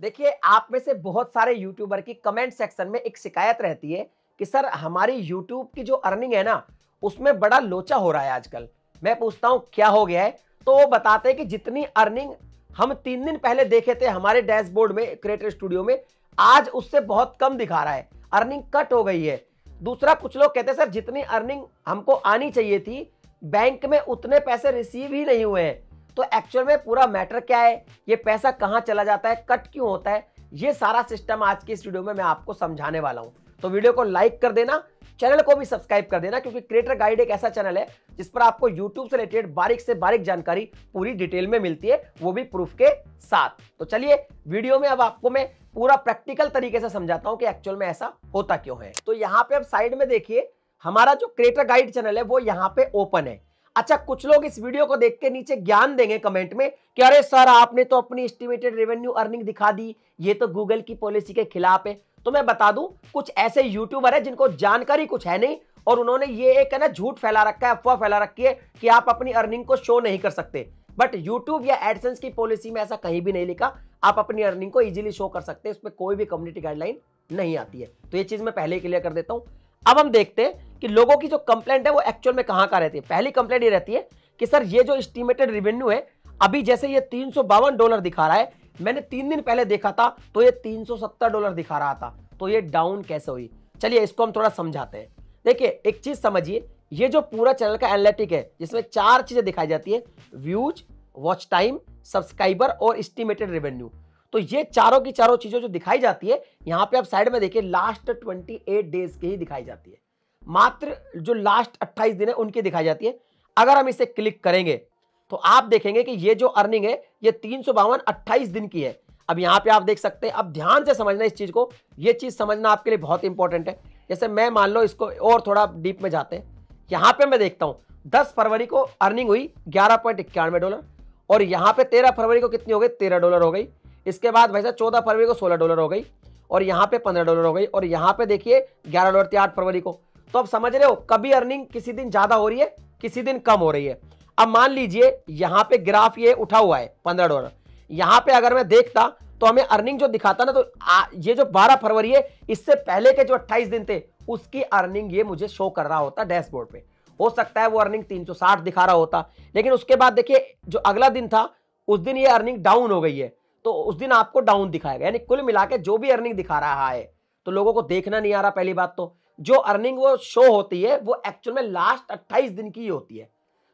देखिए, आप में से बहुत सारे यूट्यूबर की कमेंट सेक्शन में एक शिकायत रहती है कि सर हमारी यूट्यूब की जो अर्निंग है ना, उसमें बड़ा लोचा हो रहा है आजकल। मैं पूछता हूं क्या हो गया है, तो वो बताते हैं कि जितनी अर्निंग हम 3 दिन पहले देखे थे हमारे डैशबोर्ड में क्रिएटर स्टूडियो में, आज उससे बहुत कम दिखा रहा है, अर्निंग कट हो गई है। दूसरा, कुछ लोग कहते हैं सर जितनी अर्निंग हमको आनी चाहिए थी, बैंक में उतने पैसे रिसीव ही नहीं हुए हैं। तो एक्चुअल में पूरा मैटर क्या है, ये पैसा कहां चला जाता है, कट क्यों होता है, ये सारा सिस्टम आज की इस वीडियो में मैं आपको समझाने वाला हूं। तो वीडियो को लाइक कर देना, चैनल को भी सब्सक्राइब कर देना, क्योंकि क्रिएटर गाइड एक ऐसा चैनल है जिस पर आपको यूट्यूब से रिलेटेड बारीक से बारीक जानकारी पूरी डिटेल में मिलती है, वो भी प्रूफ के साथ। तो चलिए वीडियो में अब आपको मैं पूरा प्रैक्टिकल तरीके से समझाता हूं कि एक्चुअल में ऐसा होता क्यों है। तो यहाँ पे अब साइड में देखिए, हमारा जो क्रिएटर गाइड चैनल है वो यहाँ पे ओपन है। अच्छा, कुछ लोग इस वीडियो को देख के नीचे ज्ञान देंगे कमेंट में कि अरे सर आपने तो अपनी एस्टिमेटेड रेवेन्यू अर्निंग दिखा दी, ये तो गूगल की पॉलिसी के खिलाफ है। तो मैं बता दूं, कुछ ऐसे यूट्यूबर है जिनको जानकारी कुछ है नहीं और उन्होंने ये एक है ना झूठ फैला रखा है, अफवाह फैला रखी है कि आप अपनी अर्निंग को शो नहीं कर सकते। बट यूट्यूब या एडसेंस की पॉलिसी में ऐसा कहीं भी नहीं लिखा, आप अपनी अर्निंग को इजीली शो कर सकते हैं, उसमें कोई भी कम्युनिटी गाइडलाइन नहीं आती है। तो ये चीज मैं पहले क्लियर कर देता हूं। अब हम देखते हैं कि लोगों की जो कंप्लेंट है वो एक्चुअल में कहां रहती है। पहली कंप्लेंट ये रहती है कि सर ये जो एस्टिमेटेड रेवेन्यू है, अभी जैसे ये $352 दिखा रहा है, मैंने 3 दिन पहले देखा था तो ये $370 दिखा रहा था, तो ये डाउन कैसे हुई। चलिए इसको हम थोड़ा समझाते हैं। देखिए एक चीज समझिए, ये जो पूरा चैनल का एनालिटिक है जिसमें 4 चीजें दिखाई जाती है, व्यूज, वॉच टाइम, सब्सक्राइबर और एस्टिमेटेड रेवेन्यू। तो ये चारों की चारों चीजें जो दिखाई जाती है, यहां पे आप साइड में देखिए लास्ट 28 डेज की ही दिखाई जाती है, मात्र जो लास्ट 28 दिन है उनकी दिखाई जाती है। अगर हम इसे क्लिक करेंगे तो आप देखेंगे कि ये जो अर्निंग है ये 352 28 दिन की है। अब यहां पे आप देख सकते हैं, अब ध्यान से समझना इस चीज को, ये चीज समझना आपके लिए बहुत इंपॉर्टेंट है। जैसे मैं मान लो इसको और थोड़ा डीप में जाते हैं, यहां पे मैं देखता हूं 10 फरवरी को अर्निंग हुई $11.91 और यहां पे 13 फरवरी को कितनी हो गई, $13 हो गई। इसके बाद भाई साहब 14 फरवरी को $16 हो गई और यहाँ पे $15 हो गई और यहाँ पे देखिए $11 थी 8 फरवरी को। तो अब समझ रहे हो, कभी अर्निंग किसी दिन ज्यादा हो रही है, किसी दिन कम हो रही है। अब मान लीजिए यहाँ पे ग्राफ ये उठा हुआ है $15, यहाँ पे अगर मैं देखता तो हमें अर्निंग जो दिखाता ना, तो ये जो 12 फरवरी है, इससे पहले के जो 28 दिन थे उसकी अर्निंग ये मुझे शो कर रहा होता डैशबोर्ड पे। हो सकता है वो अर्निंग 360 दिखा रहा होता, लेकिन उसके बाद देखिए जो अगला दिन था उस दिन ये अर्निंग डाउन हो गई है, तो उस दिन आपको डाउन दिखाएगा। यानी कुल मिला के जो भी अर्निंग दिखा रहा है, तो लोगों को देखना नहीं आ रहा। पहली बात तो जो अर्निंग वो शो होती है वो एक्चुअल में लास्ट 28 दिन की होती है।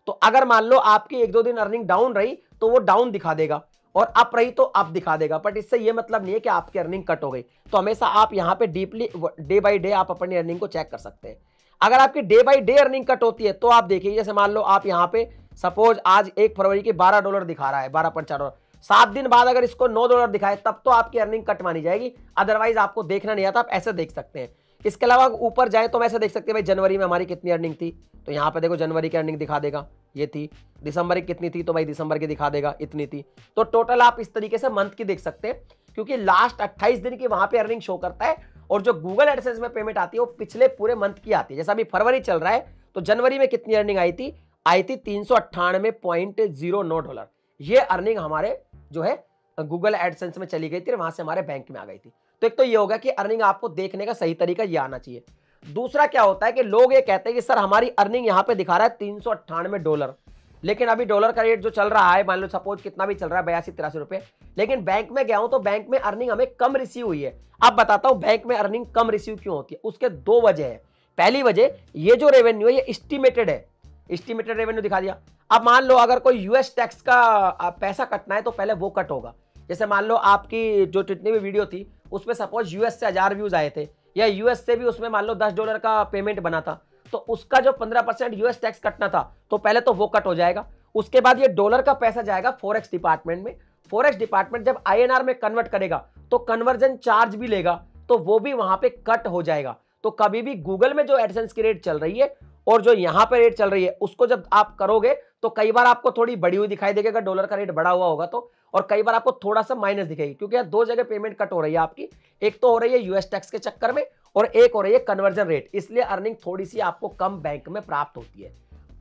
तो अगर मान लो आपकी 1-2 दिन अर्निंग डाउन रही तो वो डाउन दिखा देगा और अप रही तो अप दिखा देगा, बट इससे ये मतलब नहीं है कि आपकी अर्निंग कट हो गई। तो हमेशा आप यहाँ पे डीपली डे बाई डे आप अपनी अर्निंग को चेक कर सकते हैं। अगर आपकी day by day earning cut होती है तो आप देखिए, जैसे मान लो आप यहाँ पे सपोज आज 1 फरवरी के $12 दिखा रहा है, $12.4। 7 दिन बाद अगर इसको $9 दिखाए तब तो आपकी अर्निंग कट मानी जाएगी, अदरवाइज आपको देखना नहीं आता। आप ऐसे देख सकते हैं। इसके अलावा ऊपर जाए तो हम ऐसे देख सकते हैं भाई जनवरी में हमारी कितनी अर्निंग थी, तो यहाँ पे देखो जनवरी की अर्निंग दिखा देगा, ये थी। दिसंबर की कितनी थी, तो भाई दिसंबर की दिखा देगा, इतनी थी। तो टोटल आप इस तरीके से मंथ की देख सकते हैं, क्योंकि लास्ट 28 दिन की वहां पे अर्निंग शो करता है और जो गूगल एडसेंस में पेमेंट आती है वो पिछले पूरे मंथ की आती है। जैसा अभी फरवरी चल रहा है तो जनवरी में कितनी अर्निंग आई थी $398.09। ये अर्निंग हमारे जो है गूगल एडसेंस में चली गई थी, वहां से हमारे बैंक में आ गई थी। तो एक तो ये होगा कि अर्निंग आपको देखने का सही तरीका ये आना चाहिए। दूसरा क्या होता है कि लोग ये कहते हैं कि सर हमारी अर्निंग यहाँ पे दिखा रहा है $398, लेकिन अभी डॉलर का रेट जो चल रहा है, मान लो सपोज कितना भी चल रहा है, 82-83 रुपए, लेकिन बैंक में गया हूं तो बैंक में अर्निंग हमें कम रिसीव हुई है। अब बताता हूं बैंक में अर्निंग कम रिसीव क्यों होती है। उसके 2 वजह है। पहली वजह, ये जो रेवेन्यू है ये एस्टिमेटेड है, एस्टिमेटेड रेवेन्यू दिखा दिया। अब मान लो अगर कोई यूएस टैक्स का पैसा कटना है तो पहले वो कट होगा। जैसे मान लो आपकी जो जितनी भी वीडियो थी उसमें सपोज यूएस से 1000 व्यूज आए थे, या यूएस से भी उसमें मान लो $10 का पेमेंट बना था, तो उसका जो 15% यूएस टैक्स कटना था तो पहले तो वो कट हो जाएगा। उसके बाद ये डॉलर का पैसा जाएगा फॉरेक्स डिपार्टमेंट में। फॉरेक्स डिपार्टमेंट जब आईएनआर में कन्वर्ट करेगा तो कन्वर्जन चार्ज भी लेगा, तो वो भी वहां पे कट हो जाएगा। तो कभी भी गूगल में जो एडसेंस की रेट चल रही है और जो यहां पे रेट चल रही है उसको जब आप करोगे तो कई बार आपको थोड़ी बढ़ी हुई दिखाई देगी अगर डॉलर का रेट बढ़ा हुआ होगा तो, और कई बार आपको थोड़ा सा माइनस दिखेगी, क्योंकि यार 2 जगह पेमेंट कट हो रही है आपकी। एक तो हो रही है यूएस टैक्स के चक्कर में और एक हो रही है कन्वर्जन रेट, इसलिए अर्निंग थोड़ी सी आपको कम बैंक में प्राप्त होती है।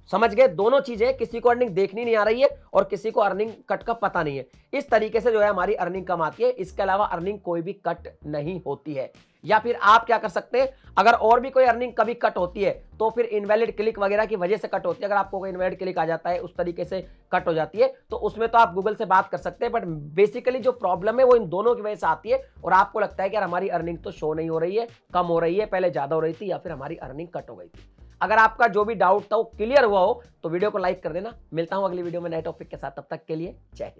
समझ गए? दोनों चीजें, किसी को अर्निंग देखनी नहीं आ रही है और किसी को अर्निंग कट का पता नहीं है। इस तरीके से जो है हमारी अर्निंग कम आती है। इसके अलावा अर्निंग कोई भी कट नहीं होती है। या फिर आप क्या कर सकते हैं, अगर और भी कोई अर्निंग कभी कट होती है तो फिर इनवैलिड क्लिक वगैरह की वजह से कट होती है। अगर आपको कोई इनवैलिड क्लिक आ जाता है, उस तरीके से कट हो जाती है, तो उसमें तो आप गूगल से बात कर सकते हैं। बट बेसिकली जो प्रॉब्लम है वो इन दोनों की वजह से आती है और आपको लगता है कि यार हमारी अर्निंग तो शो नहीं हो रही है, कम हो रही है, पहले ज्यादा हो रही थी, या फिर हमारी अर्निंग कट हो गई थी। अगर आपका जो भी डाउट था वो क्लियर हुआ हो तो वीडियो को लाइक कर देना। मिलता हूं अगली वीडियो में नए टॉपिक के साथ, तब तक के लिए जय हिंद।